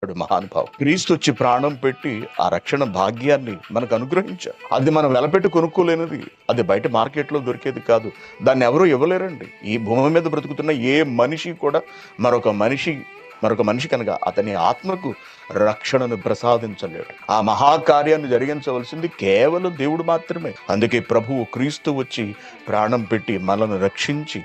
మహానుభావం క్రీస్తు వచ్చి ప్రాణం పెట్టి ఆ రక్షణ భాగ్యాన్ని మనకు అనుగ్రహించారు. అది మనం వెలపెట్టి కొనుక్కోలేనిది, అది బయట మార్కెట్లో దొరికేది కాదు. దాన్ని ఎవరూ ఇవ్వలేరండి. ఈ భూమి మీద బ్రతుకుతున్న ఏ మనిషి కూడా మరొక మనిషి కనుక అతని ఆత్మకు రక్షణను ప్రసాదించలేడు. ఆ మహాకార్యాన్ని జరిగించవలసింది కేవలం దేవుడు మాత్రమే. అందుకే ప్రభువు క్రీస్తు వచ్చి ప్రాణం పెట్టి మనలను రక్షించి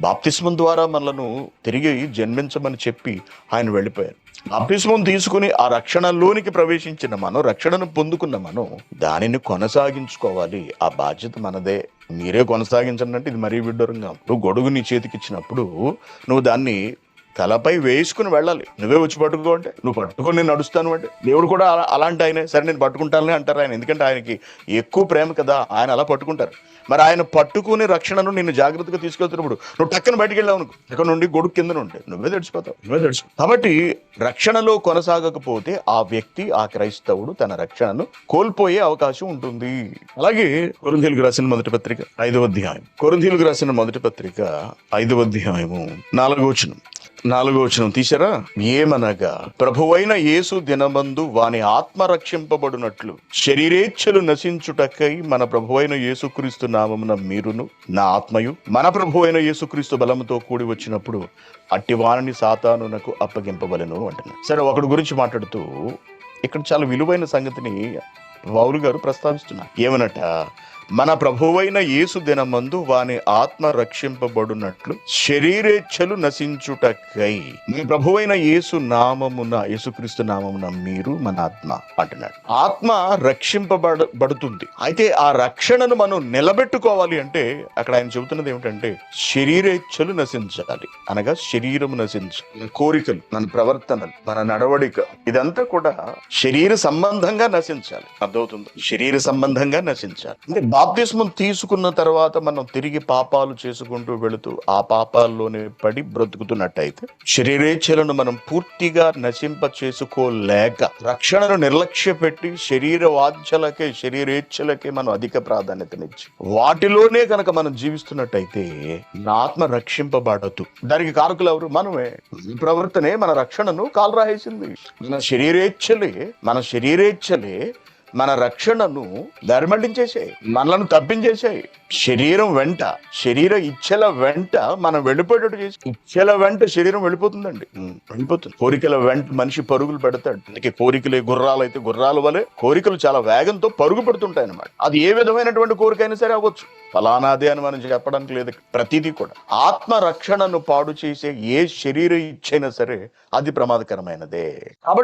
బాప్తిస్మం ద్వారా మనలను తిరిగి జన్మించమని చెప్పి ఆయన వెళ్ళిపోయారు. బాప్తిస్మం తీసుకుని ఆ రక్షణలోనికి ప్రవేశించిన మనం, రక్షణను పొందుకున్న మనం దానిని కొనసాగించుకోవాలి. ఆ బాధ్యత మనదే. మీరే కొనసాగించండి అంటే ఇది మరీ విడ్డూరంగా. నువ్వు గొడుగు నీ చేతికి ఇచ్చినప్పుడు నువ్వు దాన్ని తలపై వేసుకుని వెళ్ళాలి. నువ్వే వచ్చి పట్టుకో అంటే, నువ్వు పట్టుకొని నేను నడుస్తాను అంటే, దేవుడు కూడా అలాంటి ఆయనే. సరే నేను పట్టుకుంటానని అంటారు ఆయన, ఎందుకంటే ఆయనకి ఎక్కువ ప్రేమ కదా, ఆయన అలా పట్టుకుంటారు. మరి ఆయన పట్టుకుని రక్షణను నిన్ను జాగ్రత్తగా తీసుకెళ్తున్నప్పుడు నువ్వు టక్కన బయటికి వెళ్ళావు అనుకో, ఇక్కడ నుండి గొడుగు కింద నుండి నువ్వే తడిచిపోతావు. కాబట్టి రక్షణలో కొనసాగకపోతే ఆ వ్యక్తి, ఆ క్రైస్తవుడు తన రక్షణను కోల్పోయే అవకాశం ఉంటుంది. అలాగే కొరింథీయులకు రాసిన మొదటి పత్రిక 5వ అధ్యాయం, కొరింథీయులకు రాసిన మొదటి పత్రిక 5వ అధ్యాయము 4వ వచనం తీశారా? ఏమనగా ప్రభువైన యేసు దినమందు వాని ఆత్మ రక్షింపబడినట్లు శరీరేచ్ఛలు నశించుటకై మన ప్రభువైన యేసుక్రీస్తు నామమున మీరును నా ఆత్మయు మన ప్రభువైన యేసుక్రీస్తు బలముతో కూడి వచ్చినప్పుడు అట్టి వారిని సాతానునకు అప్పగింపబలెను అంటున్నారు. సరే, ఒకడి గురించి మాట్లాడుతూ ఇక్కడ చాలా విలువైన సంగతిని పౌలు గారు ప్రస్తావిస్తున్నారు. ఏమనట? మన ప్రభువైన యేసు దినమందు వాని ఆత్మ రక్షింపబడినట్లు శరీరేచ్ఛలు నశించుటకై మన ప్రభువైన యేసు నామమున, యేసుక్రీస్తు నామమున మీరు మన ఆత్మ అంటున్నాడు. ఆత్మ రక్షింపబడుతుంది. అయితే ఆ రక్షణను మనం నిలబెట్టుకోవాలి అంటే అక్కడ ఆయన చెబుతున్నది ఏమిటంటే శరీరేచ్ఛలు నశించాలి. అనగా శరీరము నశించాలి. మన కోరికలు, మన ప్రవర్తనలు, మన నడవడిక, ఇదంతా కూడా శరీర సంబంధంగా నశించాలి. అర్థమవుతుంది? శరీర సంబంధంగా నశించాలి. అంటే బాప్తిస్మం తీసుకున్న తర్వాత మనం తిరిగి పాపాలు చేసుకుంటూ వెళుతూ ఆ పాపాల్లోనే పడి బ్రతుకుతున్నట్టయితే శరీరేచ్ఛలను మనం పూర్తిగా నశింప చేసుకోలేక రక్షణను నిర్లక్ష్య పెట్టి శరీర వాంఛలకే, శరీరేచ్ఛలకే మనం అధిక ప్రాధాన్యతనిచ్చి వాటిలోనే కనుక మనం జీవిస్తున్నట్టయితే నా ఆత్మ రక్షింపబడదు. దానికి కారకులు ఎవరు? మనమే. ప్రవర్తనే మన రక్షణను కాలరాసేసింది. మన శరీరేచ్ఛలే మన రక్షణను దారిమళ్లించేసాయి, మనలను తప్పించేసాయి. శరీర ఇచ్ఛల వెంట మనం వెళ్ళిపోయేటట్టు చేసి, ఇచ్ఛల వెంట శరీరం వెళ్ళిపోతుందండి, వెళ్ళిపోతుంది. కోరికల వెంట మనిషి పరుగులు పెడతాడు. అందుకే కోరికలే గుర్రాలు అయితే గుర్రాల వలె కోరికలు చాలా వేగంతో పరుగు పెడుతుంటాయి అన్నమాట. అది ఏ విధమైనటువంటి కోరికైనా సరే అవ్వచ్చు, ఫలానాదే అని మనం చెప్పడానికి లేదు. ప్రతిదీ కూడా ఆత్మ రక్షణను పాడు చేసే ఏ శరీర ఇచ్చైనా సరే అది ప్రమాదకరమైనదే. కాబట్టి